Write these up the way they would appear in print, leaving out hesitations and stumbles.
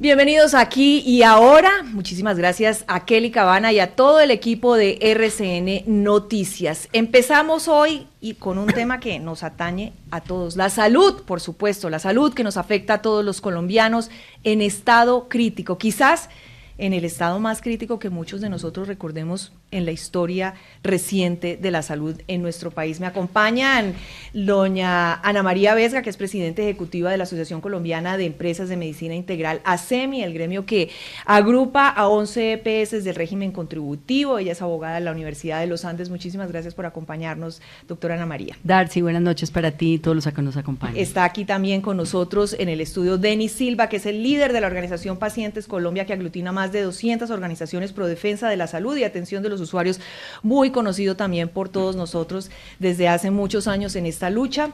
Bienvenidos aquí y ahora. Muchísimas gracias a Kelly Cabana y a todo el equipo de RCN Noticias. Empezamos hoy y con un tema que nos atañe a todos. La salud, por supuesto, la salud que nos afecta a todos los colombianos en estado crítico. Quizás en el estado más crítico que muchos de nosotros recordemos en la historia reciente de la salud en nuestro país. Me acompañan doña Ana María Vesga, que es presidenta ejecutiva de la Asociación Colombiana de Empresas de Medicina Integral, ASEMI, el gremio que agrupa a 11 EPS del régimen contributivo. Ella es abogada de la Universidad de los Andes. Muchísimas gracias por acompañarnos, doctora Ana María. Darcy, buenas noches para ti y todos los que nos acompañan. Está aquí también con nosotros en el estudio Denis Silva, que es el líder de la organización Pacientes Colombia, que aglutina más de 200 organizaciones pro defensa de la salud y atención de los usuarios, muy conocido también por todos nosotros desde hace muchos años en esta lucha.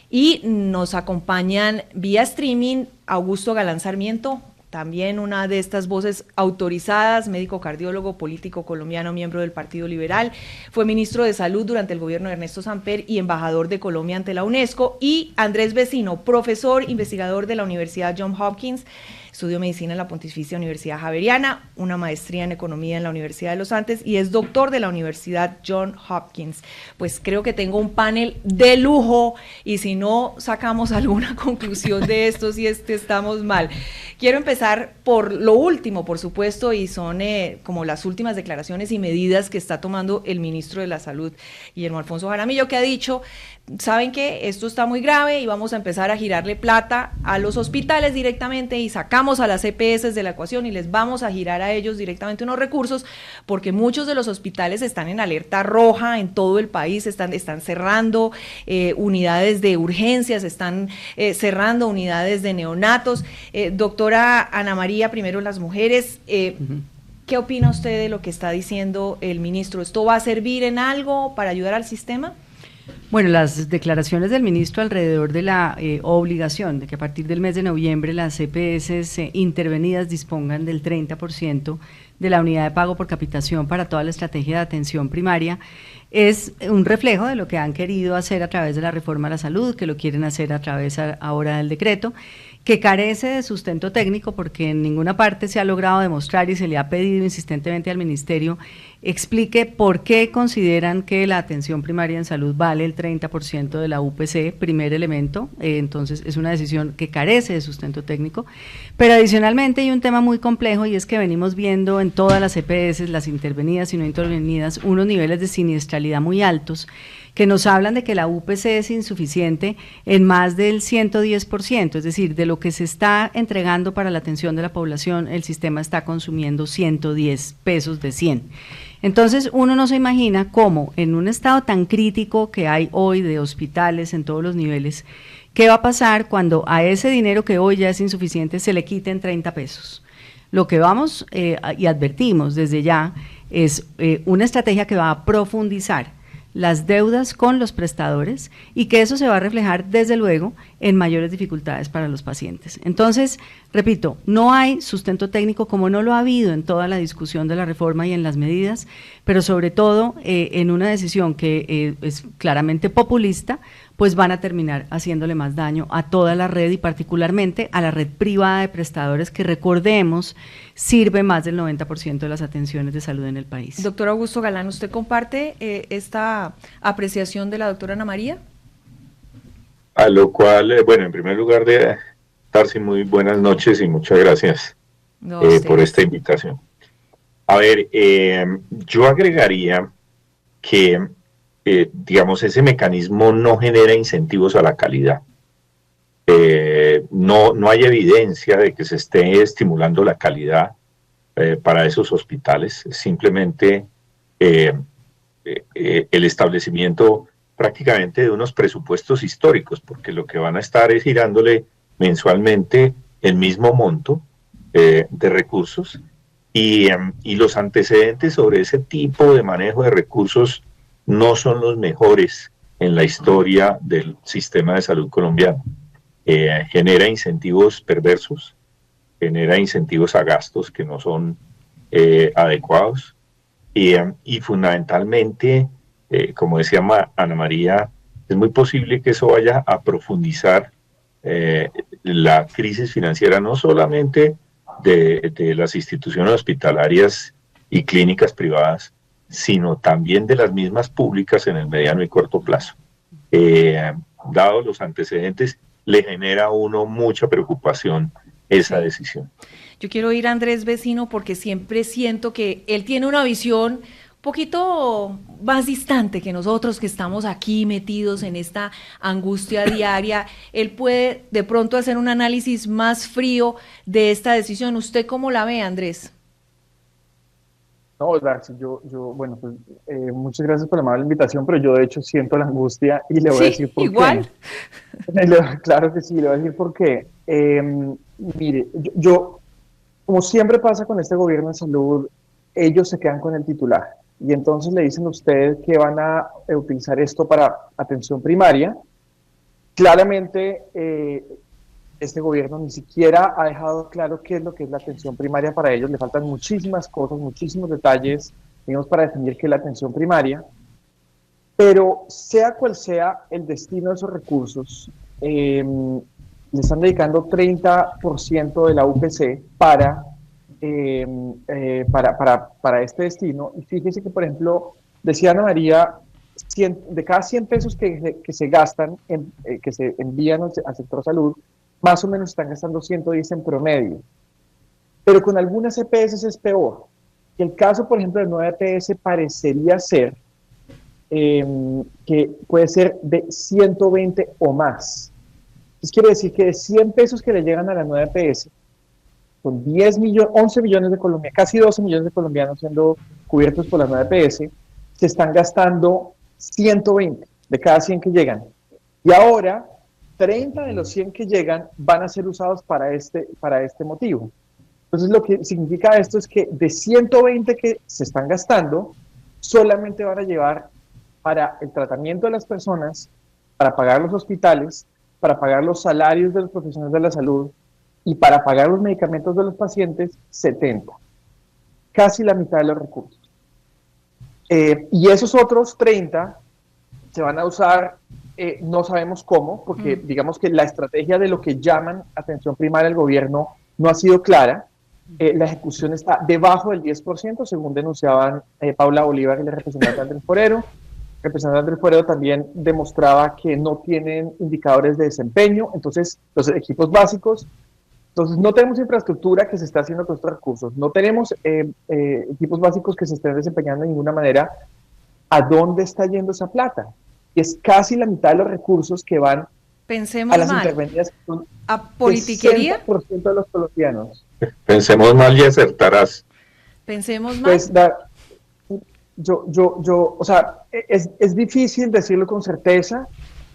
Y nos acompañan vía streaming Augusto Galán Sarmiento, también una de estas voces autorizadas, médico cardiólogo, político colombiano, miembro del Partido Liberal, fue ministro de Salud durante el gobierno de Ernesto Samper y embajador de Colombia ante la UNESCO. Y Andrés Vecino, profesor, investigador de la Universidad Johns Hopkins, estudió medicina en la Pontificia Universidad Javeriana, una maestría en economía en la Universidad de los Andes y es doctor de la Universidad Johns Hopkins. Pues creo que tengo un panel de lujo y si no sacamos alguna conclusión de esto, si estamos mal. Quiero empezar por lo último, por supuesto, y son como las últimas declaraciones y medidas que está tomando el ministro de la Salud, Guillermo Alfonso Jaramillo, que ha dicho: ¿saben qué? Esto está muy grave y vamos a empezar a girarle plata a los hospitales directamente y sacamos a las EPS de la ecuación y les vamos a girar a ellos directamente unos recursos, porque muchos de los hospitales están en alerta roja en todo el país, están cerrando unidades de urgencias, están cerrando unidades de neonatos. Doctora Ana María, primero las mujeres, ¿qué opina usted de lo que está diciendo el ministro? ¿Esto va a servir en algo para ayudar al sistema? Bueno, las declaraciones del ministro alrededor de la obligación de que a partir del mes de noviembre las EPS intervenidas dispongan del 30% de la unidad de pago por capitación para toda la estrategia de atención primaria es un reflejo de lo que han querido hacer a través de la reforma a la salud, que lo quieren hacer a través ahora del decreto, que carece de sustento técnico porque en ninguna parte se ha logrado demostrar y se le ha pedido insistentemente al ministerio explique por qué consideran que la atención primaria en salud vale el 30% de la UPC, primer elemento. Entonces es una decisión que carece de sustento técnico, pero adicionalmente hay un tema muy complejo y es que venimos viendo en todas las EPS, las intervenidas y no intervenidas, unos niveles de siniestralidad muy altos que nos hablan de que la UPC es insuficiente en más del 110%, es decir, de lo que se está entregando para la atención de la población, el sistema está consumiendo 110 pesos de 100. Entonces uno no se imagina cómo en un estado tan crítico que hay hoy de hospitales en todos los niveles, ¿qué va a pasar cuando a ese dinero que hoy ya es insuficiente se le quiten 30 pesos? Lo que vamos y advertimos desde ya es una estrategia que va a profundizar las deudas con los prestadores y que eso se va a reflejar desde luego en mayores dificultades para los pacientes. Entonces, repito, no hay sustento técnico como no lo ha habido en toda la discusión de la reforma y en las medidas, pero sobre todo en una decisión que es claramente populista, pues van a terminar haciéndole más daño a toda la red y particularmente a la red privada de prestadores que, recordemos, sirve más del 90% de las atenciones de salud en el país. Doctor Augusto Galán, ¿usted comparte esta apreciación de la doctora Ana María? A lo cual, bueno, en primer lugar, Darcy, muy buenas noches y muchas gracias por esta invitación. A ver, yo agregaría que digamos, ese mecanismo no genera incentivos a la calidad. No hay evidencia de que se esté estimulando la calidad para esos hospitales. Simplemente el establecimiento prácticamente de unos presupuestos históricos, porque lo que van a estar es girándole mensualmente el mismo monto de recursos y los antecedentes sobre ese tipo de manejo de recursos no son los mejores en la historia del sistema de salud colombiano. Genera incentivos perversos, genera incentivos a gastos que no son adecuados y fundamentalmente, como decía Ana María, es muy posible que eso vaya a profundizar la crisis financiera no solamente de las instituciones hospitalarias y clínicas privadas, sino también de las mismas públicas en el mediano y corto plazo. Dados los antecedentes, le genera a uno mucha preocupación esa decisión. Yo quiero ir a Andrés Vecino porque siempre siento que él tiene una visión poquito más distante que nosotros que estamos aquí metidos en esta angustia diaria. Él puede de pronto hacer un análisis más frío de esta decisión. ¿Usted cómo la ve, Andrés? No, Darcy, bueno, pues muchas gracias por la amable invitación, pero yo de hecho siento la angustia y le voy a decir por igual. qué. Claro que sí, le voy a decir por qué. Mire, como siempre pasa con este gobierno de salud, ellos se quedan con el titular. Y entonces le dicen a usted que van a utilizar esto para atención primaria. Claramente, este gobierno ni siquiera ha dejado claro qué es lo que es la atención primaria para ellos. Le faltan muchísimas cosas, muchísimos detalles, digamos, para definir qué es la atención primaria. Pero sea cual sea el destino de esos recursos, le están dedicando 30% de la UPC para este destino. Y fíjese que, por ejemplo, decía Ana María, de cada 100 pesos que se gastan, que se envían al sector salud, más o menos están gastando 110 en promedio. Pero con algunas EPS es peor. Y el caso, por ejemplo, de nueva EPS parecería ser que puede ser de 120 o más. Eso quiere decir que de 100 pesos que le llegan a la nueva EPS, con 11 millones de colombianos, casi 12 millones de colombianos siendo cubiertos por la nueva EPS, se están gastando 120 de cada 100 que llegan. Y ahora, 30 de los 100 que llegan van a ser usados para este motivo. Entonces, lo que significa esto es que de 120 que se están gastando, solamente van a llevar para el tratamiento de las personas, para pagar los hospitales, para pagar los salarios de los profesionales de la salud, y para pagar los medicamentos de los pacientes, 70. Casi la mitad de los recursos. Y esos otros 30 se van a usar, no sabemos cómo, porque digamos que la estrategia de lo que llaman atención primaria del gobierno no ha sido clara. La ejecución está debajo del 10%, según denunciaban Paula Bolívar y la representante Andrés Forero. El representante Andrés Forero también demostraba que no tienen indicadores de desempeño, entonces los equipos básicos. Entonces, no tenemos infraestructura que se está haciendo con estos recursos, no tenemos equipos básicos que se estén desempeñando de ninguna manera. ¿A dónde está yendo esa plata? Y es casi la mitad de los recursos que van a las intervenidas, que son a politiquería. 60% de los colombianos. Pensemos mal y acertarás. Pensemos mal. Pues, o sea, es difícil decirlo con certeza,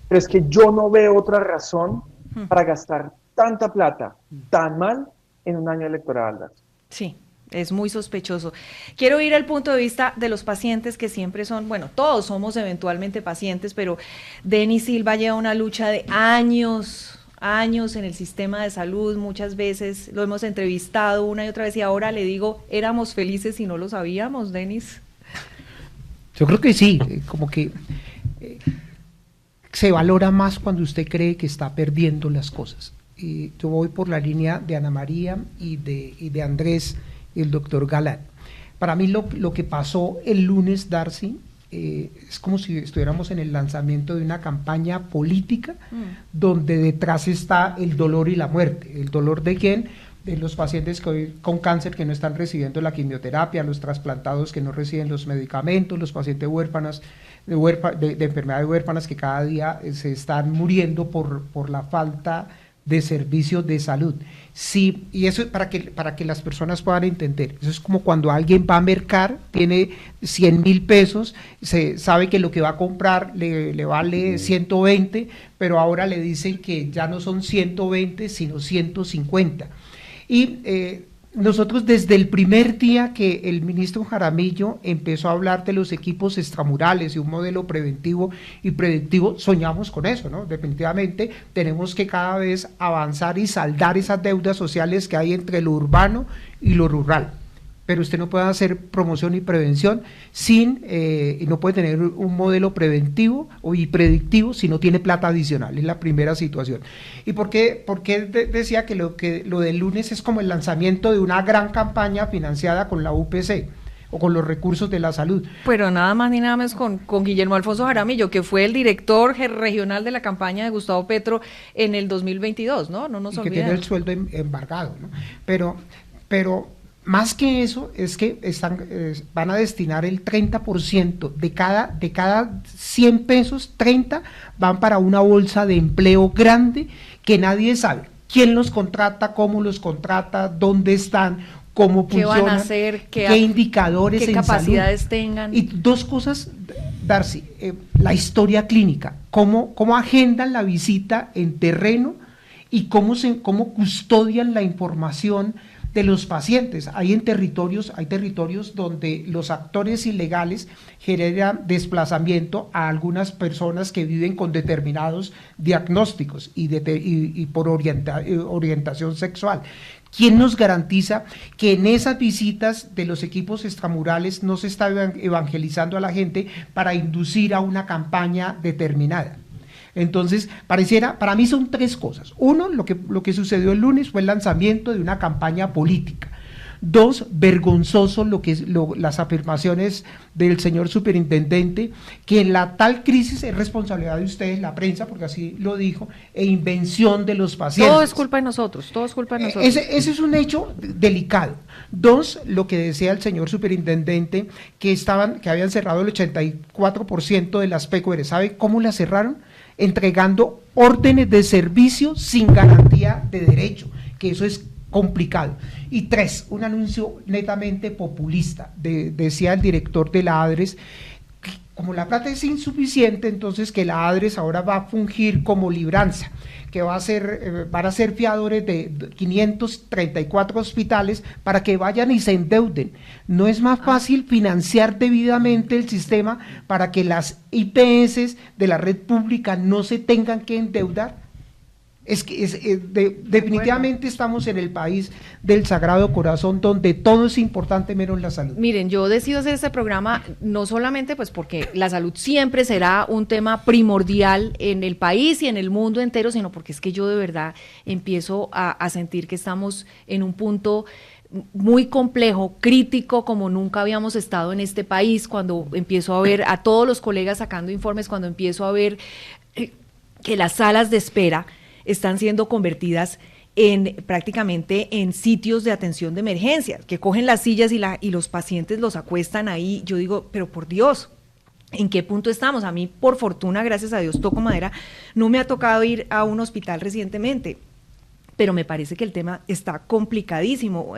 pero es que yo no veo otra razón para gastar tanta plata tan mal en un año electoral. Sí, es muy sospechoso. Quiero ir al punto de vista de los pacientes que siempre son, bueno, todos somos eventualmente pacientes, pero Denis Silva lleva una lucha de años en el sistema de salud, muchas veces lo hemos entrevistado una y otra vez y ahora le digo, éramos felices y no lo sabíamos, Denis. Yo creo que sí, como que se valora más cuando usted cree que está perdiendo las cosas. Yo voy por la línea de Ana María y de Andrés, el doctor Galán. Para mí lo que pasó el lunes, Darcy, es como si estuviéramos en el lanzamiento de una campaña política donde detrás está el dolor y la muerte. ¿El dolor de quién? De los pacientes con cáncer que no están recibiendo la quimioterapia, los trasplantados que no reciben los medicamentos, los pacientes huérfanos, de enfermedades huérfanas que cada día se están muriendo por la falta de servicios de salud. Sí, y eso para que las personas puedan entender. Eso es como cuando alguien va a mercar, tiene 100,000 pesos, se sabe que lo que va a comprar le vale 120, pero ahora le dicen que ya no son 120, sino 150. Y nosotros desde el primer día que el ministro Jaramillo empezó a hablar de los equipos extramurales y un modelo preventivo y predictivo, soñamos con eso, ¿no? Definitivamente tenemos que cada vez avanzar y saldar esas deudas sociales que hay entre lo urbano y lo rural. pero usted no puede hacer promoción y prevención y no puede tener un modelo preventivo y predictivo si no tiene plata adicional, es la primera situación. ¿Y por qué decía que lo del lunes es como el lanzamiento de una gran campaña financiada con la UPC o con los recursos de la salud? Pero nada más ni nada menos con Guillermo Alfonso Jaramillo, que fue el director regional de la campaña de Gustavo Petro en el 2022, ¿no? No nos olvidemos. Que tiene el sueldo embargado, ¿no? Pero más que eso, es que van a destinar el 30% de cada 100 pesos, 30 van para una bolsa de empleo grande que nadie sabe quién los contrata, cómo los contrata, dónde están, cómo funcionan, qué van a hacer, qué indicadores, qué capacidades tengan. Y dos cosas, Darcy, la historia clínica, cómo agendan la visita en terreno y cómo custodian la información de los pacientes. Hay territorios donde los actores ilegales generan desplazamiento a algunas personas que viven con determinados diagnósticos y por orientación sexual. ¿Quién nos garantiza que en esas visitas de los equipos extramurales no se está evangelizando a la gente para inducir a una campaña determinada? Entonces, para mí son tres cosas. Uno, lo que sucedió el lunes fue el lanzamiento de una campaña política. Dos, vergonzoso las afirmaciones del señor superintendente, que en la tal crisis es responsabilidad de ustedes, la prensa, porque así lo dijo, e invención de los pacientes. Todo es culpa de nosotros, todo es culpa de nosotros. Ese es un hecho delicado. Dos, lo que decía el señor superintendente, que habían cerrado el 84% de las PQR. ¿Sabe cómo las cerraron? Entregando órdenes de servicio sin garantía de derecho, que eso es complicado. Y tres, un anuncio netamente populista, decía el director de la ADRES, que como la plata es insuficiente, entonces que la ADRES ahora va a fungir como libranza, que van a ser fiadores de 534 hospitales para que vayan y se endeuden. ¿No es más fácil financiar debidamente el sistema para que las IPS de la red pública no se tengan que endeudar? Definitivamente estamos en el país del Sagrado Corazón, donde todo es importante menos la salud. Miren, yo decido hacer este programa no solamente pues porque la salud siempre será un tema primordial en el país y en el mundo entero, sino porque es que yo de verdad empiezo a sentir que estamos en un punto muy complejo, crítico, como nunca habíamos estado en este país, cuando empiezo a ver a todos los colegas sacando informes, cuando empiezo a ver que las salas de espera están siendo convertidas prácticamente en sitios de atención de emergencias, que cogen las sillas y los pacientes los acuestan ahí. Yo digo, pero por Dios, ¿en qué punto estamos? A mí, por fortuna, gracias a Dios, toco madera, no me ha tocado ir a un hospital recientemente, pero me parece que el tema está complicadísimo.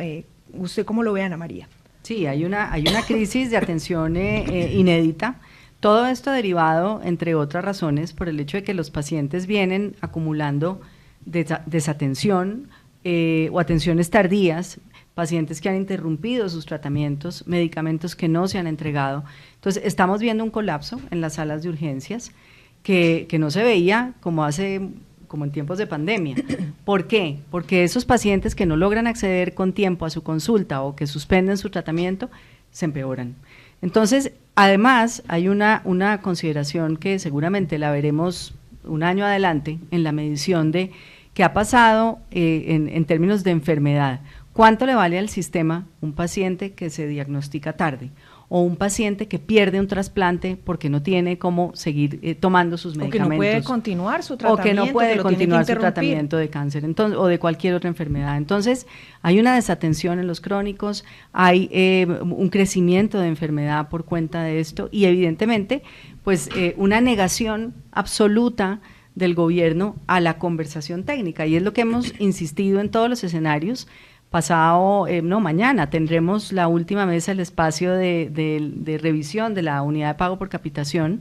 ¿Usted cómo lo ve, Ana María? Sí, hay una crisis de atención inédita. Todo esto derivado, entre otras razones, por el hecho de que los pacientes vienen acumulando desatención o atenciones tardías, pacientes que han interrumpido sus tratamientos, medicamentos que no se han entregado. Entonces, estamos viendo un colapso en las salas de urgencias que no se veía como en tiempos de pandemia. ¿Por qué? Porque esos pacientes que no logran acceder con tiempo a su consulta o que suspenden su tratamiento, se empeoran. Entonces, además, hay una consideración que seguramente la veremos un año adelante en la medición de qué ha pasado en términos de enfermedad. ¿Cuánto le vale al sistema un paciente que se diagnostica tarde? O un paciente que pierde un trasplante porque no tiene cómo seguir tomando sus medicamentos. O que no puede continuar su tratamiento. O que no puede continuar su tratamiento de cáncer o de cualquier otra enfermedad. Entonces, hay una desatención en los crónicos, hay un crecimiento de enfermedad por cuenta de esto y evidentemente, pues una negación absoluta del gobierno a la conversación técnica. Y es lo que hemos insistido en todos los escenarios. Mañana tendremos la última mesa, el espacio de revisión de la unidad de pago por capitación,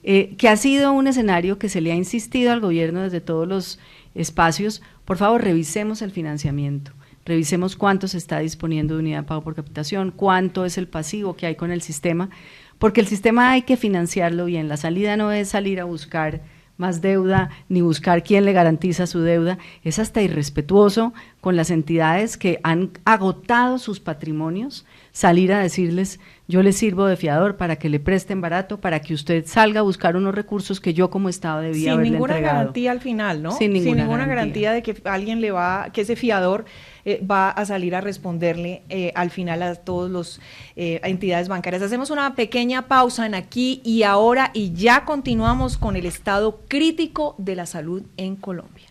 que ha sido un escenario que se le ha insistido al gobierno desde todos los espacios. Por favor, revisemos el financiamiento, revisemos cuánto se está disponiendo de unidad de pago por capitación, cuánto es el pasivo que hay con el sistema, porque el sistema hay que financiarlo bien. La salida no es salir a buscar más deuda, ni buscar quién le garantiza su deuda. Es hasta irrespetuoso con las entidades que han agotado sus patrimonios, salir a decirles, yo les sirvo de fiador para que le presten barato, para que usted salga a buscar unos recursos que yo como Estado debía haberle entregado. Sin ninguna garantía al final, ¿no? Sin ninguna garantía de que alguien que ese fiador va a salir a responderle al final a todas las entidades bancarias. Hacemos una pequeña pausa en Aquí y Ahora y ya continuamos con el estado crítico de la salud en Colombia.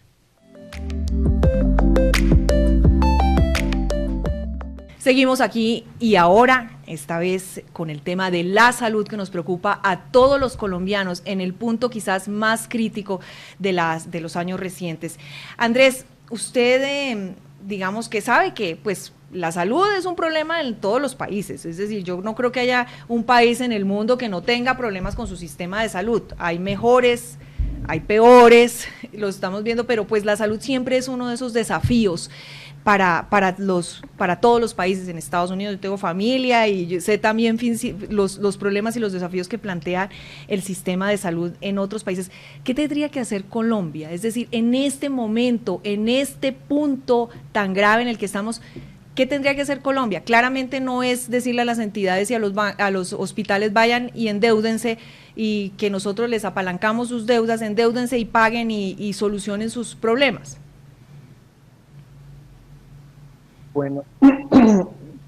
Seguimos Aquí y Ahora, esta vez con el tema de la salud que nos preocupa a todos los colombianos en el punto quizás más crítico de los años recientes. Andrés, usted digamos que sabe que pues la salud es un problema en todos los países, es decir, yo no creo que haya un país en el mundo que no tenga problemas con su sistema de salud, hay mejores, hay peores, los estamos viendo, pero pues la salud siempre es uno de esos desafíos para todos los países. En Estados Unidos yo tengo familia y yo sé también los problemas y los desafíos que plantea el sistema de salud en otros países. ¿Qué tendría que hacer Colombia? Es decir, en este momento, en este punto tan grave en el que estamos, ¿qué tendría que hacer Colombia? Claramente no es decirle a las entidades y a los hospitales vayan y endéudense y que nosotros les apalancamos sus deudas, endéudense y paguen y solucionen sus problemas. Bueno,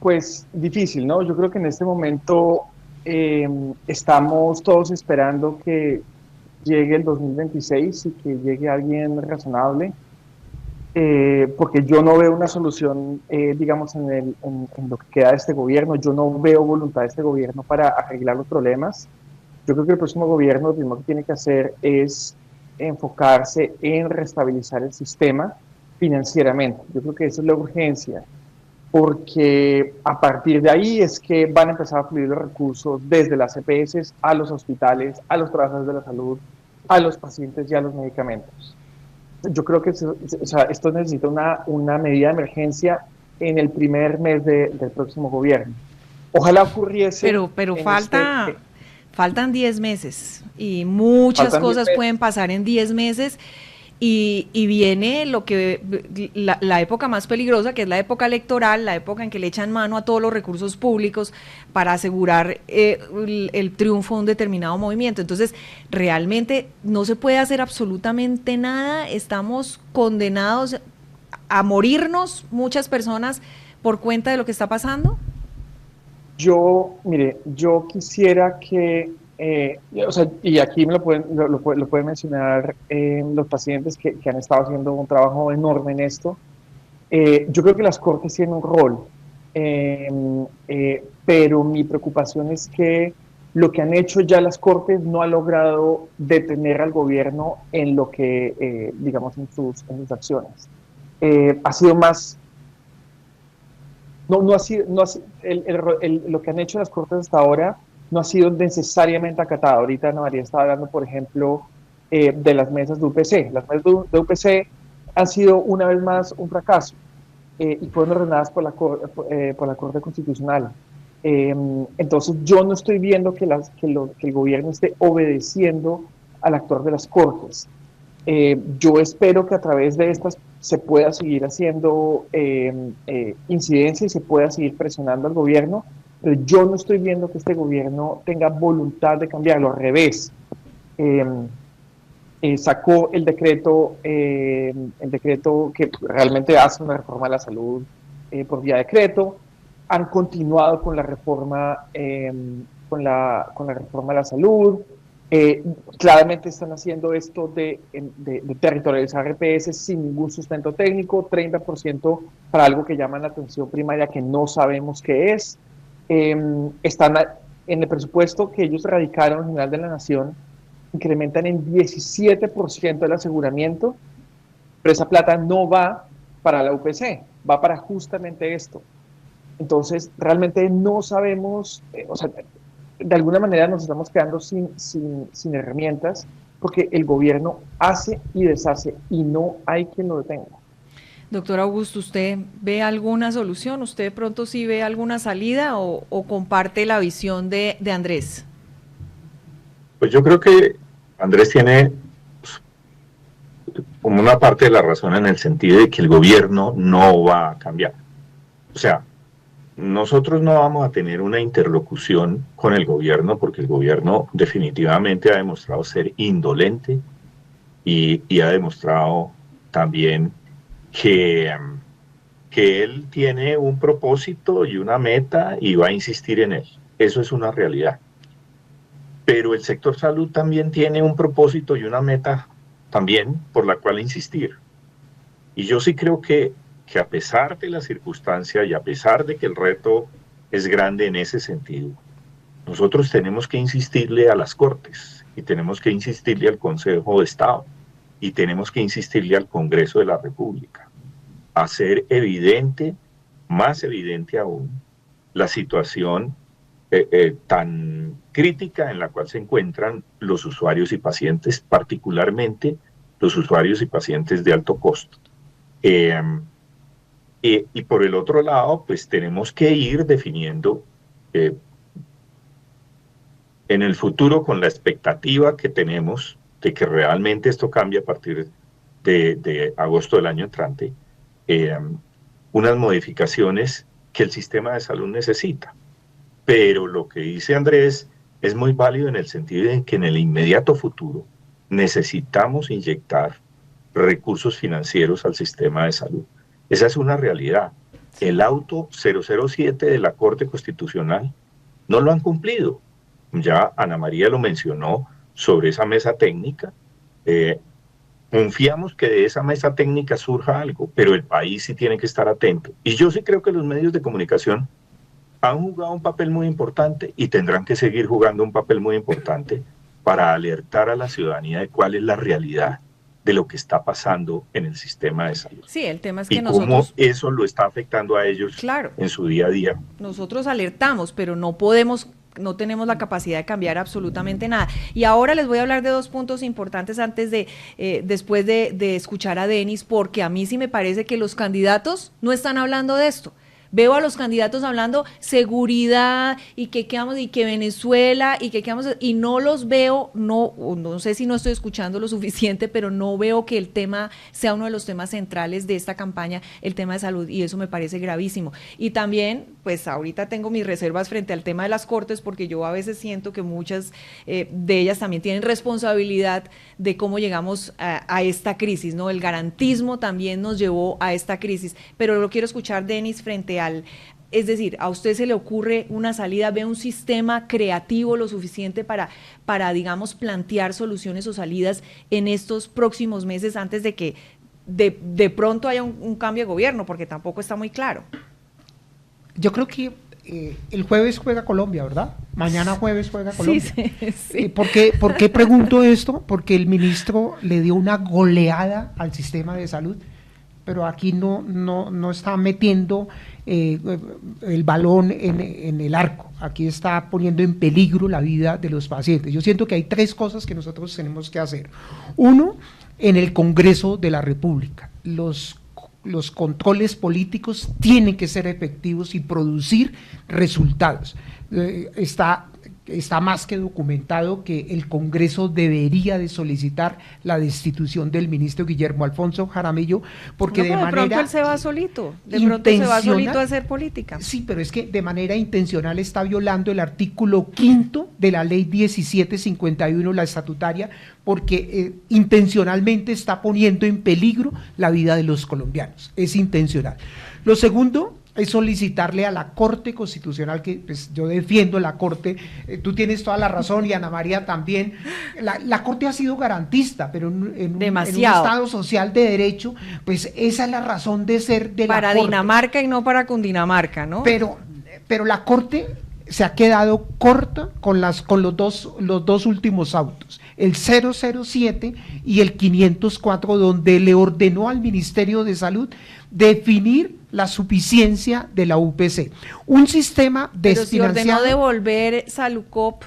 pues difícil, ¿no? Yo creo que en este momento estamos todos esperando que llegue el 2026 y que llegue alguien razonable, porque yo no veo una solución, digamos, en lo que queda de este gobierno. Yo no veo voluntad de este gobierno para arreglar los problemas. Yo creo que el próximo gobierno lo primero que tiene que hacer es enfocarse en restabilizar el sistema financieramente. Yo creo que esa es la urgencia, porque a partir de ahí es que van a empezar a fluir los recursos desde las EPS a los hospitales, a los trabajadores de la salud, a los pacientes y a los medicamentos. Yo creo que esto necesita una medida de emergencia en el primer mes del próximo gobierno. Ojalá ocurriese. Pero faltan 10 meses y muchas cosas pueden pasar en 10 meses. Y viene la época más peligrosa, que es la época electoral, la época en que le echan mano a todos los recursos públicos para asegurar el triunfo de un determinado movimiento. Entonces, realmente no se puede hacer absolutamente nada, estamos condenados a morirnos muchas personas por cuenta de lo que está pasando. Yo quisiera que y aquí me lo pueden mencionar los pacientes que han estado haciendo un trabajo enorme en esto. Yo creo que las cortes tienen un rol, pero mi preocupación es que lo que han hecho ya las cortes no ha logrado detener al gobierno en lo que, digamos, en sus acciones. Ha sido más... lo que han hecho las cortes hasta ahora no ha sido necesariamente acatado. Ahorita Ana María estaba hablando, por ejemplo, de las mesas de UPC. Las mesas de UPC han sido una vez más un fracaso y fueron ordenadas por la Corte Constitucional. Entonces yo no estoy viendo que el gobierno esté obedeciendo al actuar de las Cortes. Yo espero que a través de estas se pueda seguir haciendo incidencia y se pueda seguir presionando al gobierno, pero yo no estoy viendo que este gobierno tenga voluntad de cambiarlo. Al revés, sacó el decreto que realmente hace una reforma a la salud por vía decreto. Han continuado con la reforma con la reforma a la salud. Claramente están haciendo esto de territorializar EPS sin ningún sustento técnico, 30% para algo que llaman la atención primaria que no sabemos qué es. Están en el presupuesto que ellos radicaron en General de la Nación, incrementan en 17% el aseguramiento, pero esa plata no va para la UPC, va para justamente esto. Entonces, realmente no sabemos, de alguna manera nos estamos quedando sin herramientas, porque el gobierno hace y deshace y no hay quien lo detenga. Doctor Augusto, ¿usted ve alguna solución? ¿Usted de pronto sí ve alguna salida o comparte la visión de Andrés? Pues yo creo que Andrés tiene como una parte de la razón en el sentido de que el gobierno no va a cambiar. O sea, nosotros no vamos a tener una interlocución con el gobierno porque el gobierno definitivamente ha demostrado ser indolente y ha demostrado también que él tiene un propósito y una meta y va a insistir en él. Eso es una realidad. Pero el sector salud también tiene un propósito y una meta también por la cual insistir. Y yo sí creo que a pesar de la circunstancia y a pesar de que el reto es grande en ese sentido, nosotros tenemos que insistirle a las Cortes y tenemos que insistirle al Consejo de Estado y tenemos que insistirle al Congreso de la República, hacer evidente, más evidente aún, la situación tan crítica en la cual se encuentran los usuarios y pacientes, particularmente los usuarios y pacientes de alto costo. Y por el otro lado, pues tenemos que ir definiendo en el futuro con la expectativa que tenemos de que realmente esto cambie a partir de agosto del año entrante, unas modificaciones que el sistema de salud necesita. Pero lo que dice Andrés es muy válido en el sentido de que en el inmediato futuro necesitamos inyectar recursos financieros al sistema de salud. Esa es una realidad. El auto 007 de la Corte Constitucional no lo han cumplido. Ya Ana María lo mencionó sobre esa mesa técnica. Confiamos que de esa mesa técnica surja algo, pero el país sí tiene que estar atento. Y yo sí creo que los medios de comunicación han jugado un papel muy importante y tendrán que seguir jugando un papel muy importante para alertar a la ciudadanía de cuál es la realidad de lo que está pasando en el sistema de salud. Sí, el tema es que y nosotros... cómo eso lo está afectando a ellos claro, en su día a día. Nosotros alertamos, pero no tenemos la capacidad de cambiar absolutamente nada. Y ahora les voy a hablar de dos puntos importantes antes después de escuchar a Denis, porque a mí sí me parece que los candidatos no están hablando de esto. Veo a los candidatos hablando seguridad y que Venezuela y no los veo, no sé si no estoy escuchando lo suficiente, pero no veo que el tema sea uno de los temas centrales de esta campaña, el tema de salud, y eso me parece gravísimo. Y también, pues ahorita tengo mis reservas frente al tema de las Cortes, porque yo a veces siento que muchas de ellas también tienen responsabilidad de cómo llegamos a esta crisis, ¿no? El garantismo también nos llevó a esta crisis, pero lo quiero escuchar, Denis, es decir, ¿a usted se le ocurre una salida, ve un sistema creativo lo suficiente para digamos, plantear soluciones o salidas en estos próximos meses antes de que de pronto haya un cambio de gobierno? Porque tampoco está muy claro. Yo creo que el jueves juega Colombia, ¿verdad? Mañana jueves juega Colombia. Sí, sí. ¿Por qué pregunto esto? Porque el ministro le dio una goleada al sistema de salud, pero aquí no está metiendo el balón en el arco, aquí está poniendo en peligro la vida de los pacientes. Yo siento que hay tres cosas que nosotros tenemos que hacer. Uno, en el Congreso de la República, los controles políticos tienen que ser efectivos y producir resultados. Está más que documentado que el Congreso debería de solicitar la destitución del ministro Guillermo Alfonso Jaramillo, porque de manera pronto él se va solito, de pronto se va solito a hacer política. Sí, pero es que de manera intencional está violando el artículo 5º de la ley 1751, la estatutaria, porque intencionalmente está poniendo en peligro la vida de los colombianos, es intencional. Lo segundo es solicitarle a la Corte Constitucional, que pues, yo defiendo la Corte, tú tienes toda la razón y Ana María también, la Corte ha sido garantista, pero en un Estado social de derecho, pues esa es la razón de ser de la Corte. Para Dinamarca y no para Cundinamarca, ¿no? Pero la Corte se ha quedado corta con los dos últimos autos, el 007 y el 504, donde le ordenó al Ministerio de Salud definir la suficiencia de la UPC. Un sistema desfinanciado. Pero si ordenó devolver Salucop,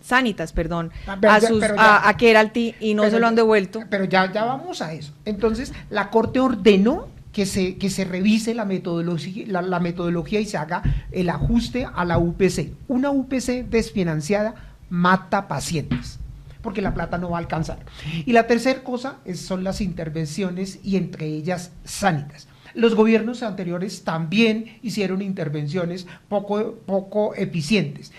Sanitas, perdón, a Keralty y no se lo han devuelto. Pero ya vamos a eso. Entonces, la Corte ordenó que se revise la metodología y se haga el ajuste a la UPC. Una UPC desfinanciada mata pacientes, porque la plata no va a alcanzar. Y la tercera cosa son las intervenciones, y entre ellas Sanitas. Los gobiernos anteriores también hicieron intervenciones poco eficientes.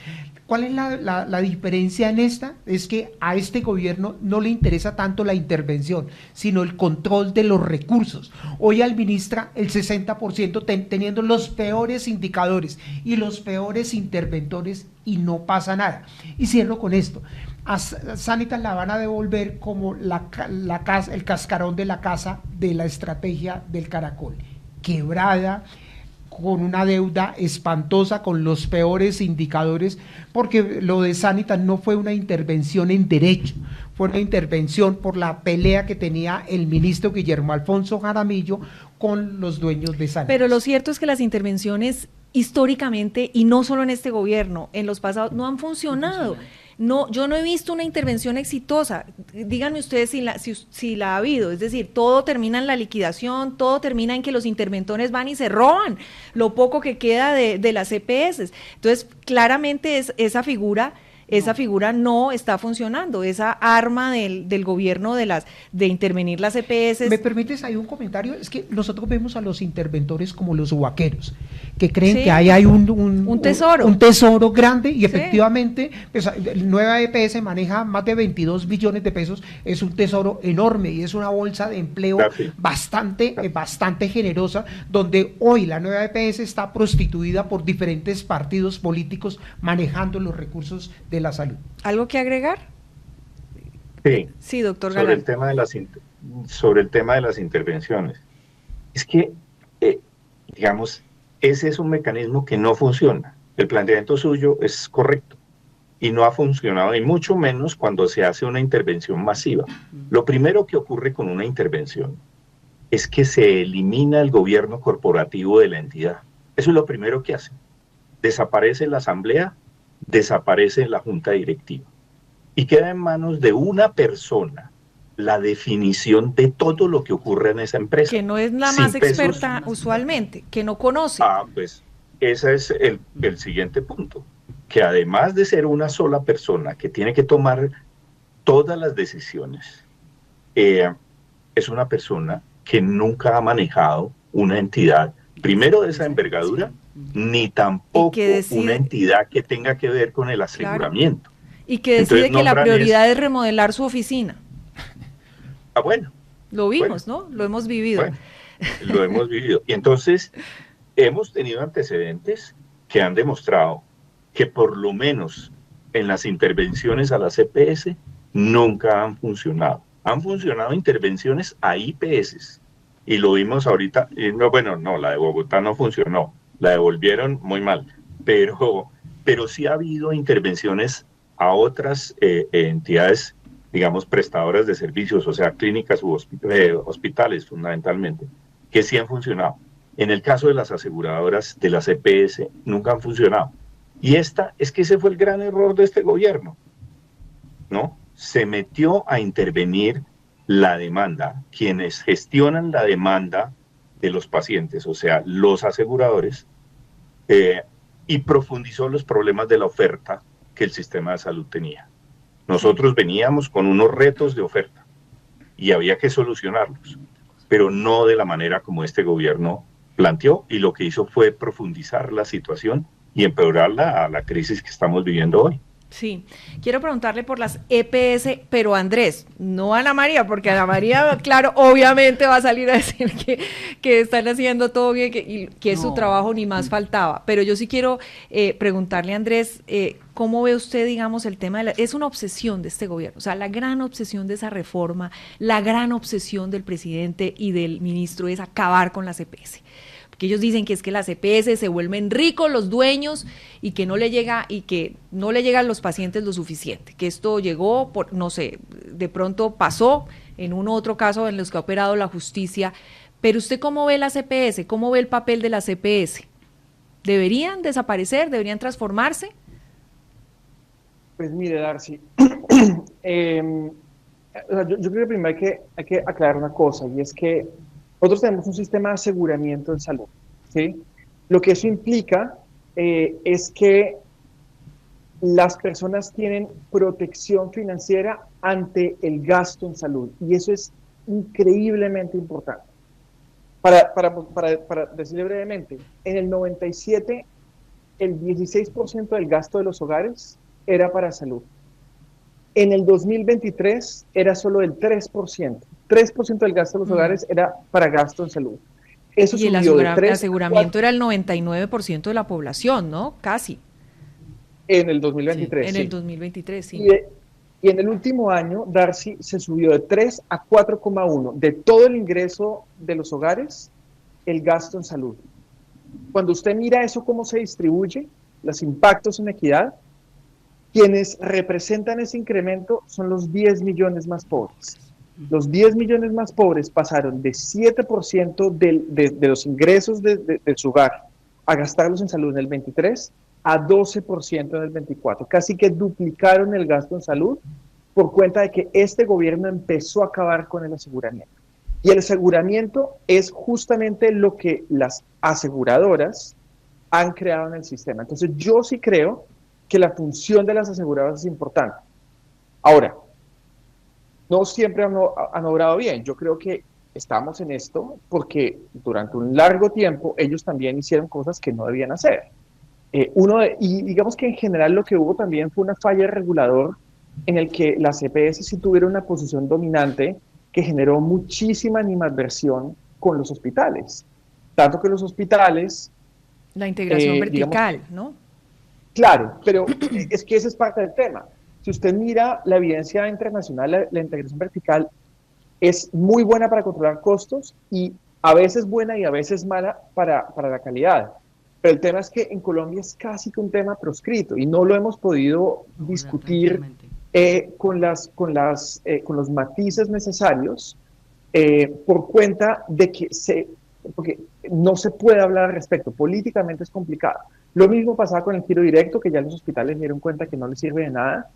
¿Cuál es la diferencia en esta? Es que a este gobierno no le interesa tanto la intervención, sino el control de los recursos. Hoy administra el 60% teniendo los peores indicadores y los peores interventores, y no pasa nada. Y cierro con esto. A Sanitas la van a devolver como el cascarón de la casa de la estrategia del Caracol, quebrada, con una deuda espantosa, con los peores indicadores, porque lo de Sanitas no fue una intervención en derecho, fue una intervención por la pelea que tenía el ministro Guillermo Alfonso Jaramillo con los dueños de Sanitas. Pero lo cierto es que las intervenciones históricamente, y no solo en este gobierno, en los pasados, no han funcionado. No, yo no he visto una intervención exitosa. Díganme ustedes si la ha habido. Es decir, todo termina en la liquidación, todo termina en que los interventores van y se roban lo poco que queda de las EPS. Entonces, claramente esa figura no está funcionando, esa arma del gobierno de intervenir las EPS. ¿Me permites ahí un comentario? Es que nosotros vemos a los interventores como los huaqueros, que creen que ahí hay un tesoro. Un tesoro grande, y efectivamente, pues, Nueva EPS maneja más de 22 billones de pesos, es un tesoro enorme y es una bolsa de empleo bastante generosa, donde hoy la Nueva EPS está prostituida por diferentes partidos políticos manejando los recursos de la salud. ¿Algo que agregar? Sí, doctor Galán. Sobre el tema de las intervenciones. Es que, digamos, ese es un mecanismo que no funciona. El planteamiento suyo es correcto y no ha funcionado, y mucho menos cuando se hace una intervención masiva. Lo primero que ocurre con una intervención es que se elimina el gobierno corporativo de la entidad. Eso es lo primero que hace. Desaparece la asamblea, desaparece la junta directiva y queda en manos de una persona la definición de todo lo que ocurre en esa empresa. Que no es la más experta usualmente, que no conoce. Pues ese es el siguiente punto, que además de ser una sola persona que tiene que tomar todas las decisiones, es una persona que nunca ha manejado una entidad, primero de esa envergadura, ni tampoco una entidad que tenga que ver con el aseguramiento. Claro. Y que decide que la prioridad es remodelar su oficina. Bueno. Lo vimos, ¿no? Lo hemos vivido. Bueno, lo hemos vivido. Y entonces hemos tenido antecedentes que han demostrado que por lo menos en las intervenciones a las EPS nunca han funcionado. Han funcionado intervenciones a IPS. Y lo vimos ahorita. La de Bogotá no funcionó. La devolvieron muy mal. Pero sí ha habido intervenciones a otras entidades, digamos, prestadoras de servicios, o sea, clínicas u hospitales fundamentalmente, que sí han funcionado. En el caso de las aseguradoras de las EPS, nunca han funcionado. Y es que ese fue el gran error de este gobierno, ¿no? Se metió a intervenir la demanda, quienes gestionan la demanda de los pacientes, o sea, los aseguradores, y profundizó los problemas de la oferta que el sistema de salud tenía. Nosotros veníamos con unos retos de oferta y había que solucionarlos, pero no de la manera como este gobierno planteó, y lo que hizo fue profundizar la situación y empeorarla a la crisis que estamos viviendo hoy. Sí, quiero preguntarle por las EPS, pero Andrés, no a Ana María, porque Ana María, claro, obviamente va a salir a decir que están haciendo todo bien, que es su trabajo, ni más faltaba. Pero yo sí quiero preguntarle a Andrés, ¿cómo ve usted, digamos, el tema es una obsesión de este gobierno? O sea, la gran obsesión de esa reforma, la gran obsesión del presidente y del ministro es acabar con las EPS. Que ellos dicen que es que las EPS se vuelven ricos los dueños y que no le llega a los pacientes lo suficiente, que esto llegó por, no sé, de pronto pasó en un otro caso en los que ha operado la justicia. Pero usted, ¿cómo ve las EPS? ¿Cómo ve el papel de las EPS? ¿Deberían desaparecer? ¿Deberían transformarse? Pues mire, Darcy, yo creo que primero hay que aclarar una cosa, y es que nosotros tenemos un sistema de aseguramiento en salud, ¿sí? Lo que eso implica es que las personas tienen protección financiera ante el gasto en salud. Y eso es increíblemente importante. Para decirle brevemente, en el 97, el 16% del gasto de los hogares era para salud. En el 2023 era solo el 3%. 3% del gasto de los hogares era para gasto en salud. Eso y el subió de 3 aseguramiento era el 99% de la población, ¿no? Casi. En el 2023. Sí, en el 2023, sí. Y en el último año, Darcy, se subió de 3 a 4,1 de todo el ingreso de los hogares, el gasto en salud. Cuando usted mira eso, cómo se distribuye, los impactos en equidad, quienes representan ese incremento son los 10 millones más pobres. Los 10 millones más pobres pasaron de 7% de los ingresos de su hogar a gastarlos en salud en el 23 a 12% en el 24. Casi que duplicaron el gasto en salud por cuenta de que este gobierno empezó a acabar con el aseguramiento. Y el aseguramiento es justamente lo que las aseguradoras han creado en el sistema. Entonces yo sí creo que la función de las aseguradoras es importante. Ahora, no siempre han obrado bien. Yo creo que estamos en esto porque durante un largo tiempo ellos también hicieron cosas que no debían hacer. Y digamos que en general lo que hubo también fue una falla de regulador en el que las EPS sí tuvieron una posición dominante que generó muchísima animadversión con los hospitales. Tanto que los hospitales... La integración vertical, digamos, ¿no? Claro, pero es que ese es parte del tema. Si usted mira la evidencia internacional, la integración vertical es muy buena para controlar costos y a veces buena y a veces mala para la calidad. Pero el tema es que en Colombia es casi que un tema proscrito y no lo hemos podido discutir con los matices necesarios por cuenta de que porque no se puede hablar al respecto. Políticamente es complicado. Lo mismo pasaba con el giro directo, que ya los hospitales dieron cuenta que no les sirve de nada,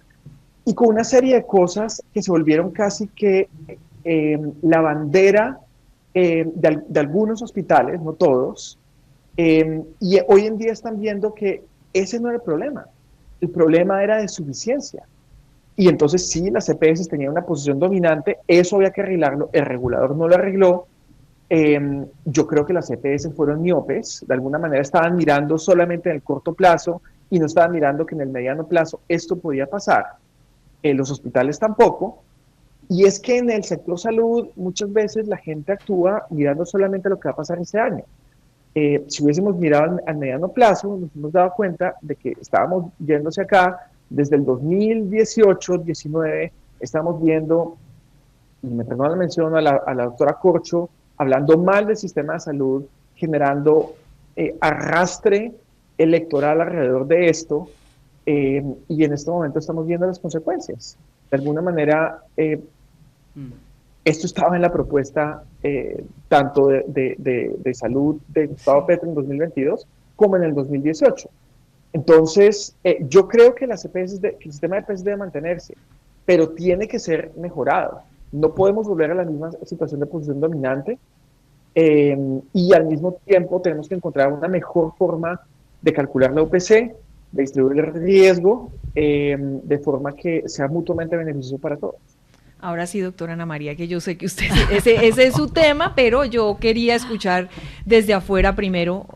y con una serie de cosas que se volvieron casi que la bandera de algunos hospitales, no todos, y hoy en día están viendo que ese no era el problema era de suficiencia. Y entonces sí, las EPS tenían una posición dominante, eso había que arreglarlo, el regulador no lo arregló. Yo creo que las EPS fueron miopes, de alguna manera estaban mirando solamente en el corto plazo y no estaban mirando que en el mediano plazo esto podía pasar. Los hospitales tampoco, y es que en el sector salud muchas veces la gente actúa mirando solamente lo que va a pasar este año. Si hubiésemos mirado al mediano plazo, nos hemos dado cuenta de que estábamos yéndose acá desde el 2018-19, estamos viendo, y me perdono la mención a la doctora Corcho, hablando mal del sistema de salud, generando arrastre electoral alrededor de esto, y en este momento estamos viendo las consecuencias. De alguna manera, esto estaba en la propuesta tanto de salud de Gustavo Petro en 2022 como en el 2018. Entonces, yo creo que que el sistema de EPS debe mantenerse, pero tiene que ser mejorado. No podemos volver a la misma situación de posición dominante y al mismo tiempo tenemos que encontrar una mejor forma de calcular la UPC, de distribuir el riesgo, de forma que sea mutuamente beneficioso para todos. Ahora sí, doctora Ana María, que yo sé que usted, ese es su tema, pero yo quería escuchar desde afuera primero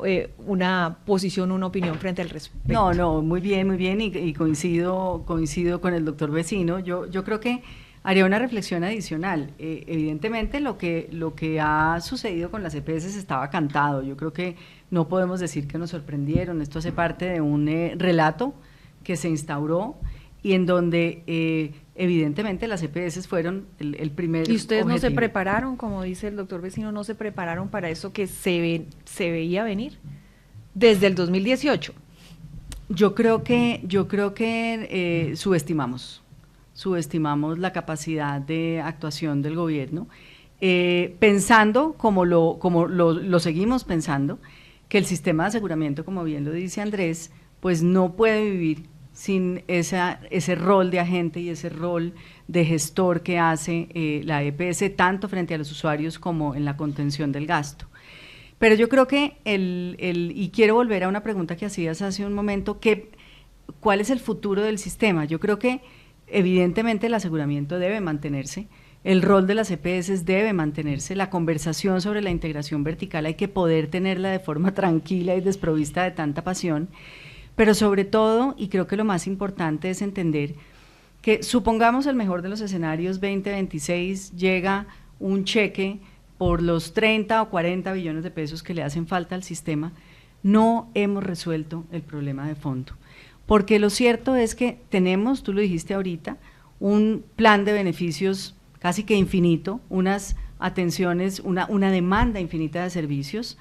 una posición, una opinión frente al respecto. No, muy bien, y coincido con el doctor Vecino. Yo creo que haría una reflexión adicional. Evidentemente lo que ha sucedido con las EPS estaba cantado. Yo creo que no podemos decir que nos sorprendieron. Esto hace parte de un relato que se instauró y en donde evidentemente las EPS fueron el primer ¿Y ustedes objetivo. no se prepararon, como dice el doctor Vecino, no se prepararon para eso que se veía venir desde el 2018? Yo creo que subestimamos la capacidad de actuación del gobierno, pensando, como lo seguimos pensando, que el sistema de aseguramiento, como bien lo dice Andrés, pues no puede vivir sin ese rol de agente y ese rol de gestor que hace la EPS, tanto frente a los usuarios como en la contención del gasto. Pero yo creo que, y quiero volver a una pregunta que hacías hace un momento, ¿cuál es el futuro del sistema? Yo creo que evidentemente el aseguramiento debe mantenerse, el rol de las EPS debe mantenerse, la conversación sobre la integración vertical hay que poder tenerla de forma tranquila y desprovista de tanta pasión, pero sobre todo, y creo que lo más importante es entender que supongamos el mejor de los escenarios, 2026 llega un cheque por los 30 o 40 billones de pesos que le hacen falta al sistema, no hemos resuelto el problema de fondo. Porque lo cierto es que tenemos, tú lo dijiste ahorita, un plan de beneficios casi que infinito, unas atenciones, una demanda infinita de servicios,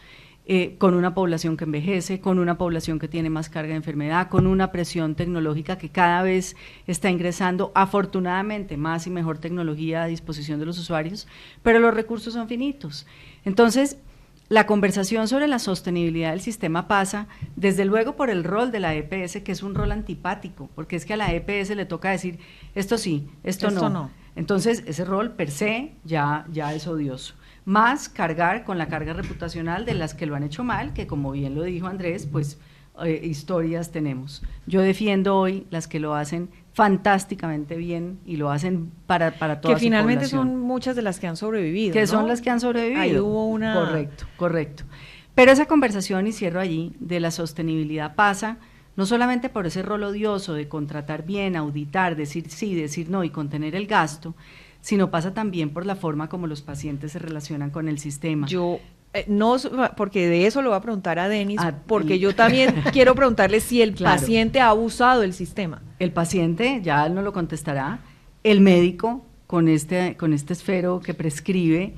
con una población que envejece, con una población que tiene más carga de enfermedad, con una presión tecnológica que cada vez está ingresando, afortunadamente, más y mejor tecnología a disposición de los usuarios, pero los recursos son finitos. Entonces, la conversación sobre la sostenibilidad del sistema pasa, desde luego, por el rol de la EPS, que es un rol antipático, porque es que a la EPS le toca decir, esto sí, esto no. Entonces, ese rol per se ya es odioso. Más cargar con la carga reputacional de las que lo han hecho mal, que como bien lo dijo Andrés, pues historias tenemos. Yo defiendo hoy las que lo hacen fantásticamente bien y lo hacen para toda su población. Que finalmente son muchas de las que han sobrevivido, que ¿no? son las que han sobrevivido. Ahí hubo una... Correcto. Pero esa conversación, y cierro allí, de la sostenibilidad pasa no solamente por ese rol odioso de contratar bien, auditar, decir sí, decir no y contener el gasto, sino pasa también por la forma como los pacientes se relacionan con el sistema. Yo no, porque de eso lo voy a preguntar a Denis, porque yo también quiero preguntarle si el paciente ha abusado del sistema. El paciente, ya él no lo contestará, el médico con este esfero que prescribe,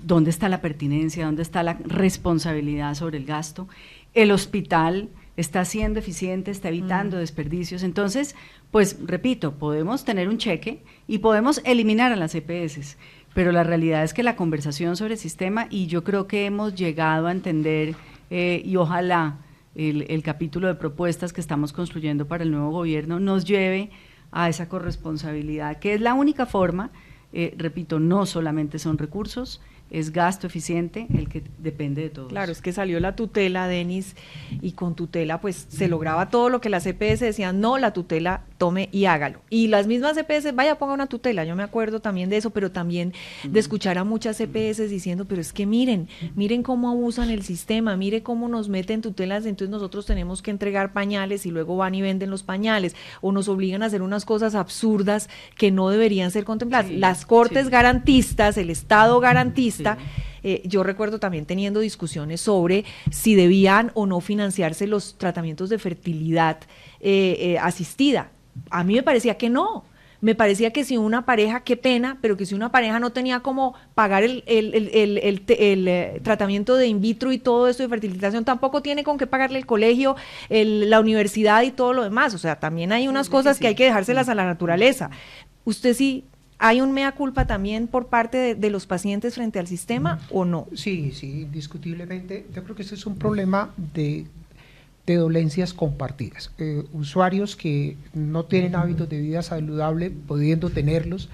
¿dónde está la pertinencia? ¿Dónde está la responsabilidad sobre el gasto? El hospital está siendo eficiente, está evitando desperdicios. Entonces, pues repito, podemos tener un cheque y podemos eliminar a las EPS, pero la realidad es que la conversación sobre el sistema, y yo creo que hemos llegado a entender, y ojalá el capítulo de propuestas que estamos construyendo para el nuevo gobierno nos lleve a esa corresponsabilidad, que es la única forma, repito, no solamente son recursos, es gasto eficiente el que depende de todos. Claro, es que salió la tutela, Denis, y con tutela pues se lograba todo lo que las EPS decían, no, la tutela tome y hágalo. Y las mismas EPS, vaya, ponga una tutela, yo me acuerdo también de eso, pero también de escuchar a muchas EPS diciendo, pero es que miren cómo abusan el sistema, mire cómo nos meten tutelas, entonces nosotros tenemos que entregar pañales y luego van y venden los pañales, o nos obligan a hacer unas cosas absurdas que no deberían ser contempladas. Sí, las cortes garantistas, el Estado garantista, yo recuerdo también teniendo discusiones sobre si debían o no financiarse los tratamientos de fertilidad asistida. A mí me parecía que no. Me parecía que si una pareja, qué pena, pero que si una pareja no tenía cómo pagar el tratamiento de in vitro y todo esto de fertilización, tampoco tiene con qué pagarle el colegio, la universidad y todo lo demás. O sea, también hay unas cosas que hay que dejárselas a la naturaleza. Usted sí... ¿Hay un mea culpa también por parte de los pacientes frente al sistema o no? Sí, indiscutiblemente. Yo creo que ese es un problema de dolencias compartidas. Usuarios que no tienen hábitos de vida saludable, pudiendo tenerlos,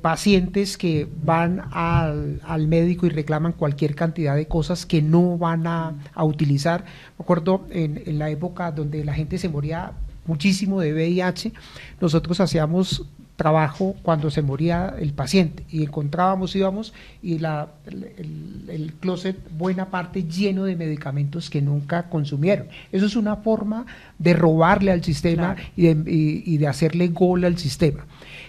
pacientes que van al médico y reclaman cualquier cantidad de cosas que no van a utilizar. Me acuerdo en la época donde la gente se moría muchísimo de VIH, nosotros hacíamos trabajo cuando se moría el paciente y íbamos y el closet buena parte lleno de medicamentos que nunca consumieron. Eso es una forma de robarle al sistema, claro, y de hacerle gol al sistema.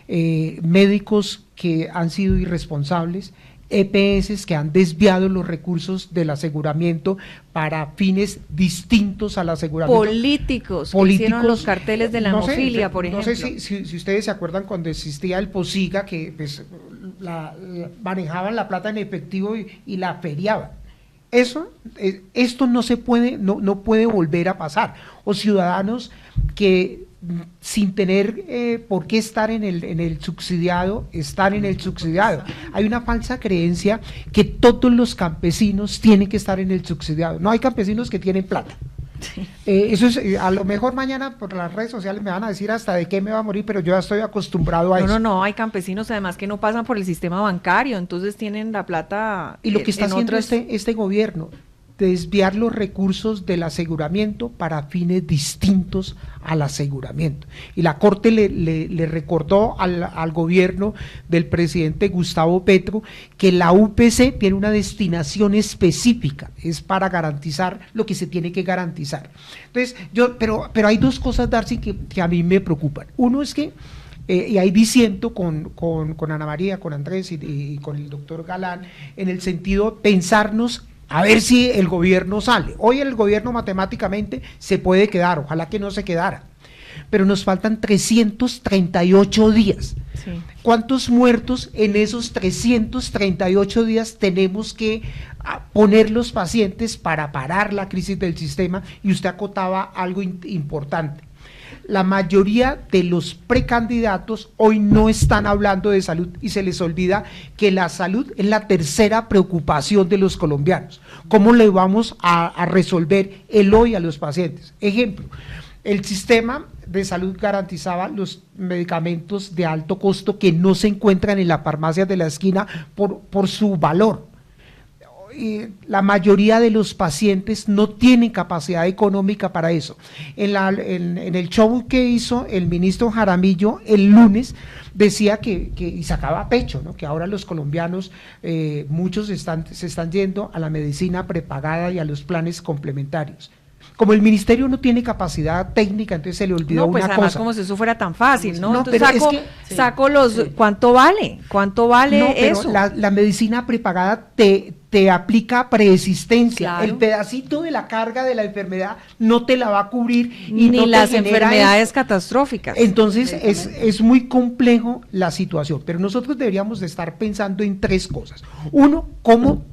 Médicos que han sido irresponsables, EPS que han desviado los recursos del aseguramiento para fines distintos al aseguramiento. Políticos que hicieron los carteles de la hemofilia, por ejemplo. No sé si ustedes se acuerdan cuando existía el POSIGA, que pues, manejaban la plata en efectivo y la feriaban. Esto no se puede, no puede volver a pasar. O ciudadanos que sin tener por qué estar en el subsidiado, están en el subsidiado. Hay una falsa creencia que todos los campesinos tienen que estar en el subsidiado. No hay campesinos que tienen plata. Sí. Eso es, a lo mejor mañana por las redes sociales me van a decir hasta de qué me va a morir, pero yo ya estoy acostumbrado a eso. No, hay campesinos además que no pasan por el sistema bancario, entonces tienen la plata. Y lo que está haciendo este gobierno, desviar los recursos del aseguramiento para fines distintos al aseguramiento. Y la Corte le recordó al gobierno del presidente Gustavo Petro que la UPC tiene una destinación específica, es para garantizar lo que se tiene que garantizar. Entonces, pero hay dos cosas, Darcy, que a mí me preocupan. Uno es que y ahí disiento con Ana María, con Andrés y con el doctor Galán, en el sentido de pensarnos a ver si el gobierno sale. Hoy el gobierno matemáticamente se puede quedar, ojalá que no se quedara, pero nos faltan 338 días. Sí. ¿Cuántos muertos en esos 338 días tenemos que poner los pacientes para parar la crisis del sistema? Y usted acotaba algo importante. La mayoría de los precandidatos hoy no están hablando de salud y se les olvida que la salud es la tercera preocupación de los colombianos. ¿Cómo le vamos a resolver el hoy a los pacientes? Ejemplo, el sistema de salud garantizaba los medicamentos de alto costo que no se encuentran en las farmacias de la esquina por su valor. La mayoría de los pacientes no tienen capacidad económica para eso. En el show que hizo el ministro Jaramillo el lunes, decía y sacaba pecho, ¿no? Que ahora los colombianos, muchos se están yendo a la medicina prepagada y a los planes complementarios. Como el ministerio no tiene capacidad técnica, entonces se le olvidó pues una además cosa. como si eso fuera tan fácil, ¿no? Entonces pero saco los, ¿cuánto vale? ¿Cuánto vale no, pero eso? La medicina prepagada te aplica preexistencia. Claro. El pedacito de la carga de la enfermedad no te la va a cubrir. Y ni no las enfermedades catastróficas. Entonces es muy complejo la situación, pero nosotros deberíamos de estar pensando en tres cosas. Uno, cómo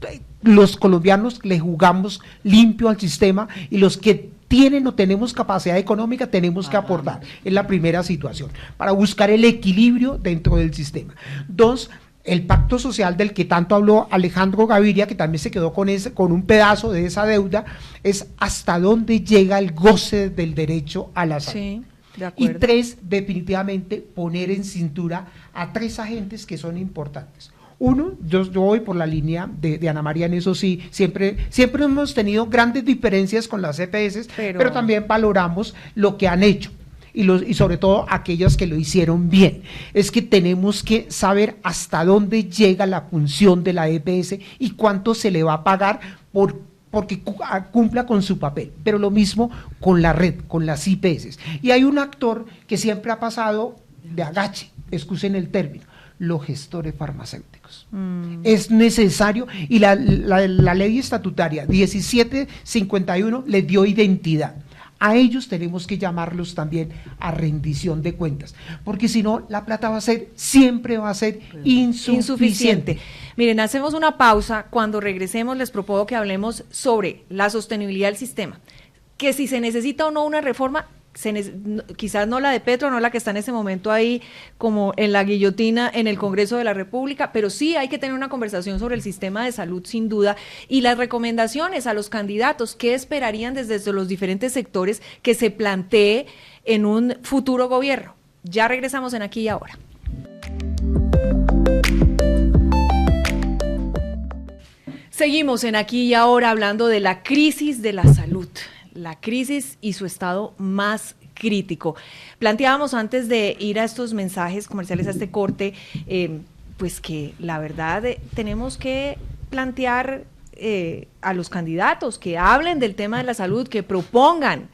los colombianos le jugamos limpio al sistema y los que tienen o tenemos capacidad económica tenemos que aportar. Es la primera situación, para buscar el equilibrio dentro del sistema. Dos, el pacto social del que tanto habló Alejandro Gaviria, que también se quedó con un pedazo de esa deuda, es hasta dónde llega el goce del derecho a la salud. Sí, de acuerdo. Y tres, definitivamente poner en cintura a tres agentes que son importantes. Uno, yo voy por la línea de Ana María en eso sí, siempre hemos tenido grandes diferencias con las EPS, pero también valoramos lo que han hecho. Y sobre todo aquellas que lo hicieron bien. Es que tenemos que saber hasta dónde llega la función de la EPS y cuánto se le va a pagar porque cumpla con su papel, pero lo mismo con la red, con las IPS. Y hay un actor que siempre ha pasado de agache, excusen el término, los gestores farmacéuticos. Es necesario, y la ley estatutaria 1751 les dio identidad. A ellos tenemos que llamarlos también a rendición de cuentas, porque si no, la plata siempre va a ser insuficiente. Miren, hacemos una pausa. Cuando regresemos les propongo que hablemos sobre la sostenibilidad del sistema, que si se necesita o no una reforma, quizás no la de Petro, no la que está en ese momento ahí como en la guillotina en el Congreso de la República, pero sí hay que tener una conversación sobre el sistema de salud sin duda y las recomendaciones a los candidatos, qué esperarían desde los diferentes sectores que se plantee en un futuro gobierno. Ya regresamos en Aquí y Ahora. Seguimos en Aquí y Ahora hablando de la crisis de la salud. La crisis y su estado más crítico. Planteábamos antes de ir a estos mensajes comerciales, a este corte, pues que la verdad tenemos que plantear a los candidatos que hablen del tema de la salud, que propongan.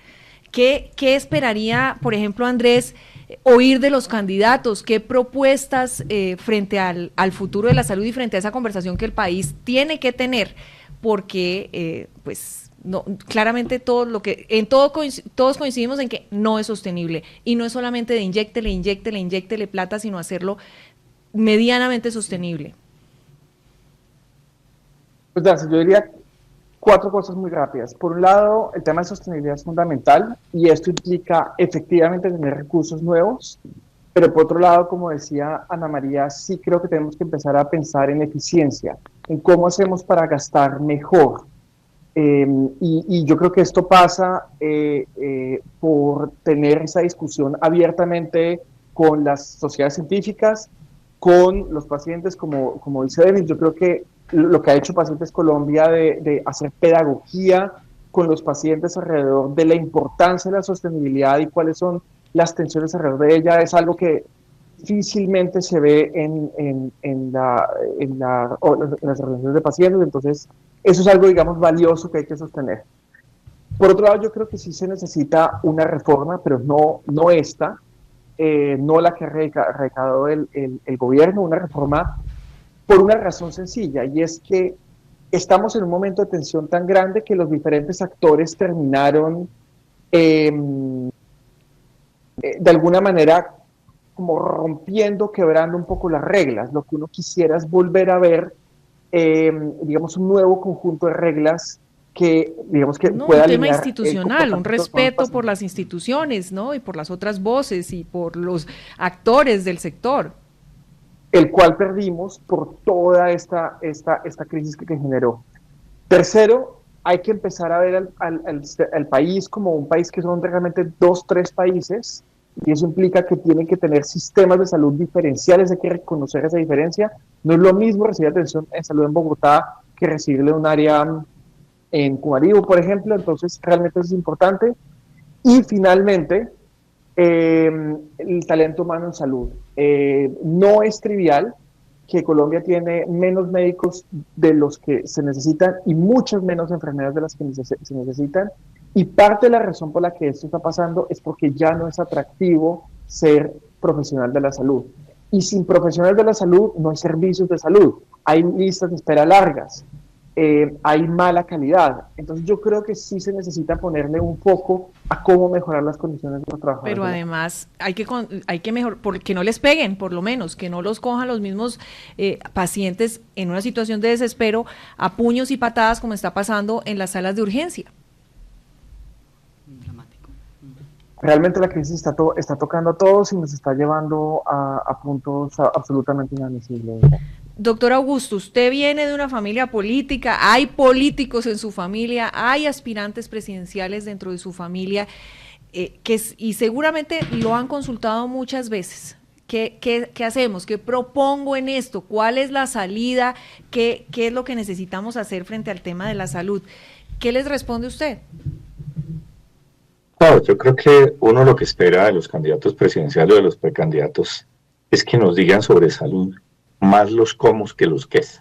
¿Qué esperaría, por ejemplo, Andrés, oír de los candidatos? ¿Qué propuestas frente al futuro de la salud y frente a esa conversación que el país tiene que tener? Porque, no, claramente todos coincidimos en que no es sostenible y no es solamente de inyéctele plata, sino hacerlo medianamente sostenible. Pues yo diría 4 cosas muy rápidas. Por un lado, el tema de sostenibilidad es fundamental y esto implica efectivamente tener recursos nuevos, pero por otro lado, como decía Ana María, sí creo que tenemos que empezar a pensar en eficiencia, en cómo hacemos para gastar mejor. Y yo creo que esto pasa por tener esa discusión abiertamente con las sociedades científicas, con los pacientes, como dice Denis. Yo creo que lo que ha hecho Pacientes Colombia de hacer pedagogía con los pacientes alrededor de la importancia de la sostenibilidad y cuáles son las tensiones alrededor de ella, es algo que difícilmente se ve en las organizaciones de pacientes. Entonces eso es algo, digamos, valioso que hay que sostener. Por otro lado, yo creo que sí se necesita una reforma, pero no esta, no la que ha recadado el gobierno, una reforma por una razón sencilla, y es que estamos en un momento de tensión tan grande que los diferentes actores terminaron de alguna manera como rompiendo, quebrando un poco las reglas. Lo que uno quisiera es volver a ver, digamos, un nuevo conjunto de reglas que, digamos, que no, pueda un tema alinear institucional, un respeto por las instituciones, ¿no? Y por las otras voces y por los actores del sector. El cual perdimos por toda esta crisis que generó. Tercero, hay que empezar a ver al país como un país que son realmente 2, 3 países, y eso implica que tienen que tener sistemas de salud diferenciales, hay que reconocer esa diferencia. No es lo mismo recibir atención en salud en Bogotá que recibirle un área en Cumaribo, por ejemplo. Entonces realmente eso es importante. Y finalmente, el talento humano en salud. No es trivial que Colombia tiene menos médicos de los que se necesitan y muchas menos enfermeras de las que se necesitan, y parte de la razón por la que esto está pasando es porque ya no es atractivo ser profesional de la salud, y sin profesionales de la salud no hay servicios de salud, hay listas de espera largas, hay mala calidad. Entonces yo creo que sí se necesita ponerle un foco a cómo mejorar las condiciones de los trabajadores. Pero además hay que mejorar, porque no les peguen, por lo menos, que no los cojan los mismos pacientes en una situación de desespero a puños y patadas como está pasando en las salas de urgencia. Realmente la crisis está tocando a todos y nos está llevando a puntos absolutamente inadmisibles. Doctor Augusto, usted viene de una familia política, hay políticos en su familia, hay aspirantes presidenciales dentro de su familia, y seguramente lo han consultado muchas veces. ¿Qué hacemos? ¿Qué propongo en esto? ¿Cuál es la salida? ¿Qué es lo que necesitamos hacer frente al tema de la salud? ¿Qué les responde usted? No, yo creo que uno lo que espera de los candidatos presidenciales o de los precandidatos es que nos digan sobre salud más los cómo que los qués.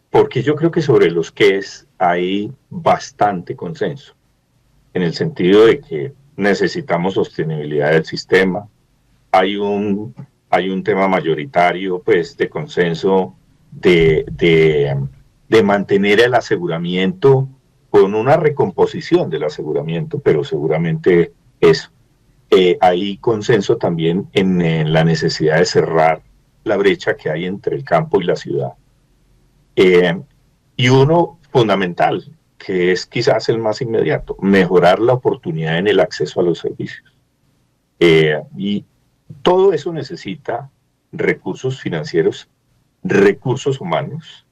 Porque yo creo que sobre los qués hay bastante consenso, en el sentido de que necesitamos sostenibilidad del sistema. Hay un tema mayoritario, pues, de consenso de mantener el aseguramiento con una recomposición del aseguramiento, pero seguramente eso. Hay consenso también en la necesidad de cerrar la brecha que hay entre el campo y la ciudad. Y uno fundamental, que es quizás el más inmediato, mejorar la oportunidad en el acceso a los servicios. Y todo eso necesita recursos financieros, recursos humanos,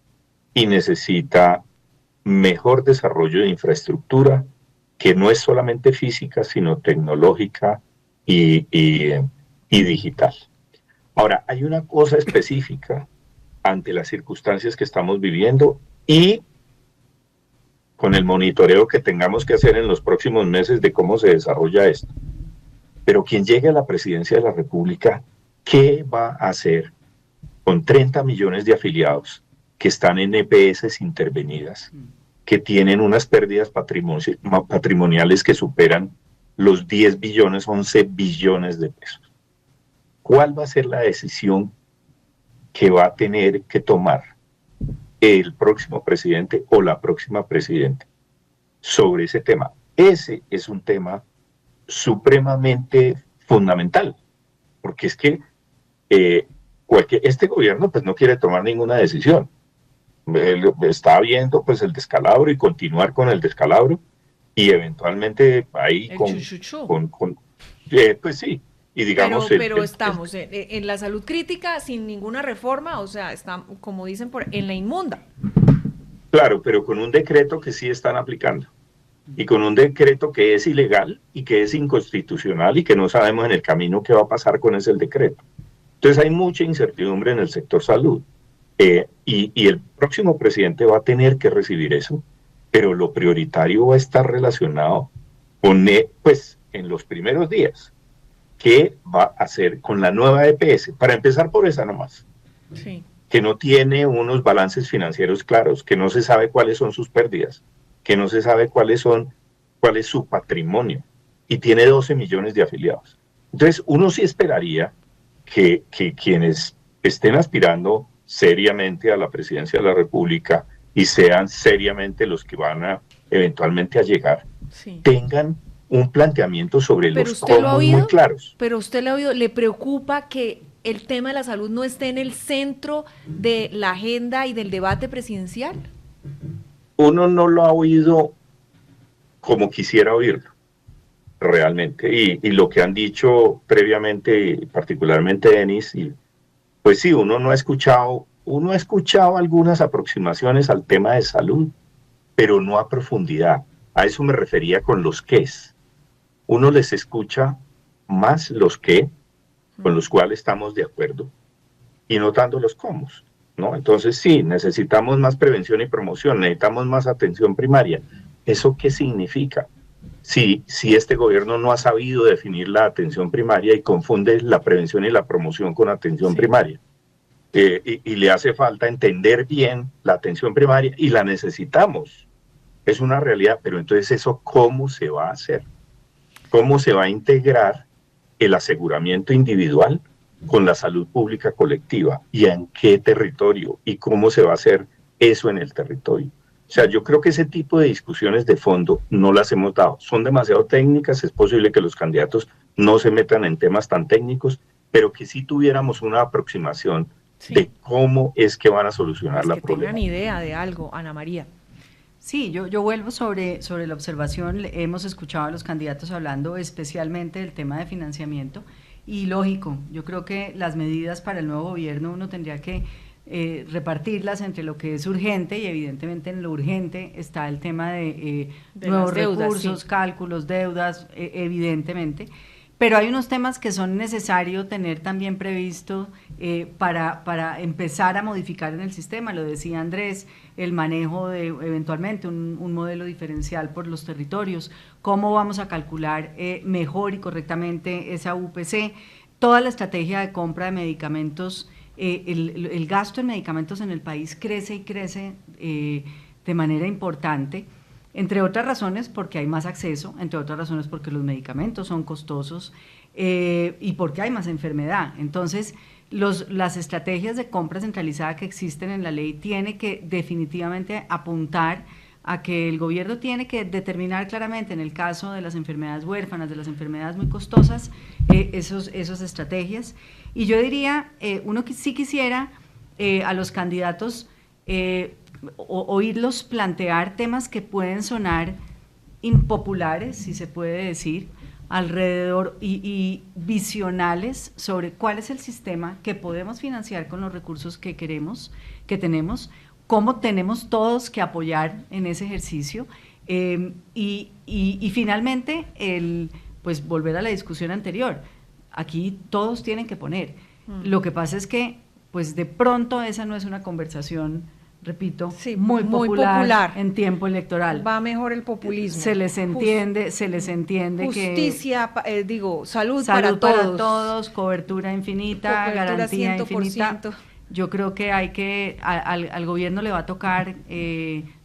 y necesita mejor desarrollo de infraestructura, que no es solamente física, sino tecnológica y digital. Ahora, hay una cosa específica ante las circunstancias que estamos viviendo y con el monitoreo que tengamos que hacer en los próximos meses de cómo se desarrolla esto. Pero quien llegue a la presidencia de la República, ¿qué va a hacer con 30 millones de afiliados que están en EPS intervenidas, que tienen unas pérdidas patrimoniales que superan los 10 billones, 11 billones de pesos? ¿Cuál va a ser la decisión que va a tener que tomar el próximo presidente o la próxima presidenta sobre ese tema? Ese es un tema supremamente fundamental, porque es que este gobierno pues no quiere tomar ninguna decisión. Él está viendo pues el descalabro y continuar con el descalabro, y eventualmente ahí pues sí, y digamos pero estamos en la salud crítica sin ninguna reforma, o sea, está, como dicen, en la inmunda. Claro, pero con un decreto que sí están aplicando, y con un decreto que es ilegal y que es inconstitucional y que no sabemos en el camino qué va a pasar con ese decreto. Entonces hay mucha incertidumbre en el sector salud. Y el próximo presidente va a tener que recibir eso, pero lo prioritario va a estar relacionado con, pues, en los primeros días, ¿qué va a hacer con la nueva EPS? Para empezar por esa nomás, Sí. que no tiene unos balances financieros claros, que no se sabe cuáles son sus pérdidas, que no se sabe cuál es su patrimonio, y tiene 12 millones de afiliados. Entonces, uno sí esperaría que quienes estén aspirando seriamente a la presidencia de la República y sean seriamente los que van a eventualmente a llegar, Sí. tengan un planteamiento sobre Pero los usted lo ha cómo oído, muy claros. pero usted lo ha oído, ¿le preocupa que el tema de la salud no esté en el centro de la agenda y del debate presidencial? Uno no lo ha oído como quisiera oírlo, realmente. Y lo que han dicho previamente, particularmente Denis, y pues sí, uno ha escuchado algunas aproximaciones al tema de salud, pero no a profundidad. A eso me refería con los qués. Uno les escucha más los qué, con los cuales estamos de acuerdo, y no tanto los cómo, ¿no? Entonces sí, necesitamos más prevención y promoción, necesitamos más atención primaria. ¿Eso qué significa? Si este gobierno no ha sabido definir la atención primaria y confunde la prevención y la promoción con atención primaria. Y le hace falta entender bien la atención primaria y la necesitamos. Es una realidad, pero entonces eso, ¿cómo se va a hacer? ¿Cómo se va a integrar el aseguramiento individual con la salud pública colectiva? ¿Y en qué territorio? ¿Y cómo se va a hacer eso en el territorio? O sea, yo creo que ese tipo de discusiones de fondo no las hemos dado. Son demasiado técnicas, es posible que los candidatos no se metan en temas tan técnicos, pero que sí tuviéramos una aproximación de cómo es que van a solucionar la problemática. Que tengan idea de algo, Ana María. Sí, yo vuelvo sobre la observación. Hemos escuchado a los candidatos hablando especialmente del tema de financiamiento y lógico, yo creo que las medidas para el nuevo gobierno uno tendría que repartirlas entre lo que es urgente, y evidentemente en lo urgente está el tema de nuevos recursos, cálculos, deudas, evidentemente. Pero hay unos temas que son necesarios tener también previsto para empezar a modificar en el sistema. Lo decía Andrés, el manejo de eventualmente un modelo diferencial por los territorios, cómo vamos a calcular mejor y correctamente esa UPC, toda la estrategia de compra de medicamentos. El gasto en medicamentos en el país crece y crece de manera importante, entre otras razones porque hay más acceso, entre otras razones porque los medicamentos son costosos y porque hay más enfermedad. Entonces, las estrategias de compra centralizada que existen en la ley tienen que definitivamente apuntar a que el gobierno tiene que determinar claramente, en el caso de las enfermedades huérfanas, de las enfermedades muy costosas, esas estrategias. Y yo diría, uno que sí quisiera a los candidatos oírlos plantear temas que pueden sonar impopulares, si se puede decir, alrededor y visionales sobre cuál es el sistema que podemos financiar con los recursos que queremos, que tenemos, cómo tenemos todos que apoyar en ese ejercicio y finalmente pues volver a la discusión anterior. Aquí todos tienen que poner. Lo que pasa es que pues de pronto esa no es una conversación, repito, sí, muy popular en tiempo electoral. Va mejor el populismo. Se les entiende justicia, que salud para todos, cobertura infinita, garantía 100%. infinita. Yo creo que al gobierno le va a tocar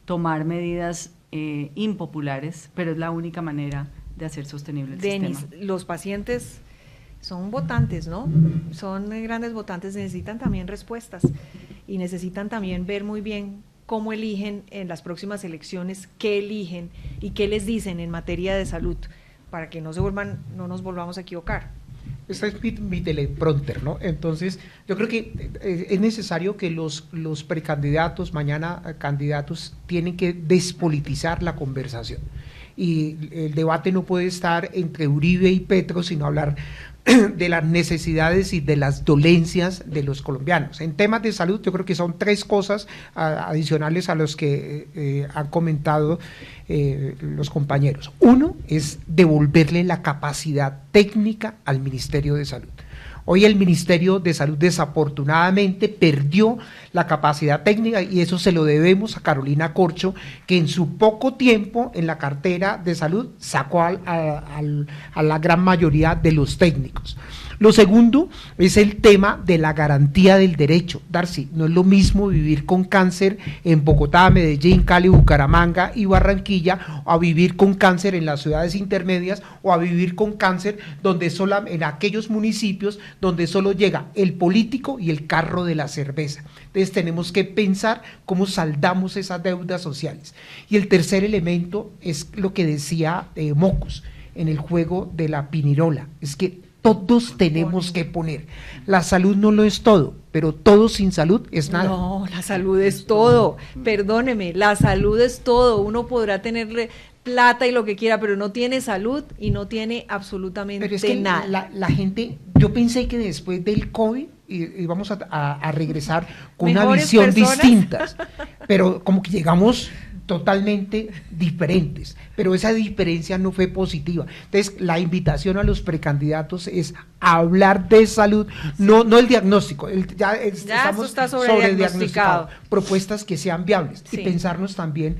tomar medidas impopulares, pero es la única manera de hacer sostenible el Denis, sistema. Los pacientes son votantes, ¿no? Son grandes votantes, necesitan también respuestas y necesitan también ver muy bien cómo eligen en las próximas elecciones, qué eligen y qué les dicen en materia de salud, para que no nos volvamos a equivocar. Esta es mi teleprompter, ¿no? Entonces, yo creo que es necesario que los precandidatos, mañana candidatos, tienen que despolitizar la conversación. Y el debate no puede estar entre Uribe y Petro, sino hablar de las necesidades y de las dolencias de los colombianos. En temas de salud, yo creo que son tres cosas adicionales a los que han comentado los compañeros. Uno es devolverle la capacidad técnica al Ministerio de Salud. Hoy el Ministerio de Salud desafortunadamente perdió la capacidad técnica y eso se lo debemos a Carolina Corcho, que en su poco tiempo en la cartera de salud sacó a la gran mayoría de los técnicos. Lo segundo es el tema de la garantía del derecho. Darcy, no es lo mismo vivir con cáncer en Bogotá, Medellín, Cali, Bucaramanga y Barranquilla, o a vivir con cáncer en las ciudades intermedias, o a vivir con cáncer en aquellos municipios donde solo llega el político y el carro de la cerveza. Entonces tenemos que pensar cómo saldamos esas deudas sociales. Y el tercer elemento es lo que decía Mocus en el juego de la pinirola, es que todos tenemos que poner. La salud no lo es todo, pero todo sin salud es nada. No, la salud es todo. Perdóneme, la salud es todo. Uno podrá tenerle plata y lo que quiera, pero no tiene salud y no tiene absolutamente pero es que nada. La gente, yo pensé que después del COVID íbamos a regresar con una ¿Mejores visión personas? distinta, pero como que llegamos totalmente diferentes, pero esa diferencia no fue positiva. Entonces, la invitación a los precandidatos es hablar de salud, no el diagnóstico, estamos está sobrediagnosticados, propuestas que sean viables Sí. y pensarnos también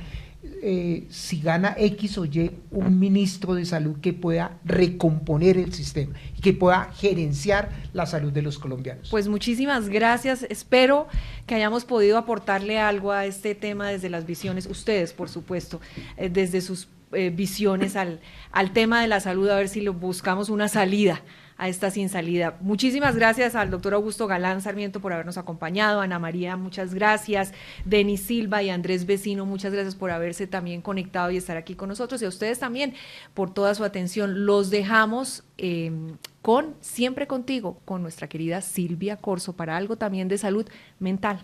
si gana X o Y un ministro de salud que pueda recomponer el sistema y que pueda gerenciar la salud de los colombianos. Pues muchísimas gracias. Espero que hayamos podido aportarle algo a este tema desde las visiones, ustedes por supuesto, desde sus visiones al tema de la salud, a ver si lo buscamos una salida a esta sin salida. Muchísimas gracias al doctor Augusto Galán Sarmiento por habernos acompañado, Ana María, muchas gracias, Denis Silva y Andrés Vecino, muchas gracias por haberse también conectado y estar aquí con nosotros, y a ustedes también por toda su atención. Los dejamos siempre contigo, con nuestra querida Silvia Corzo, para algo también de salud mental.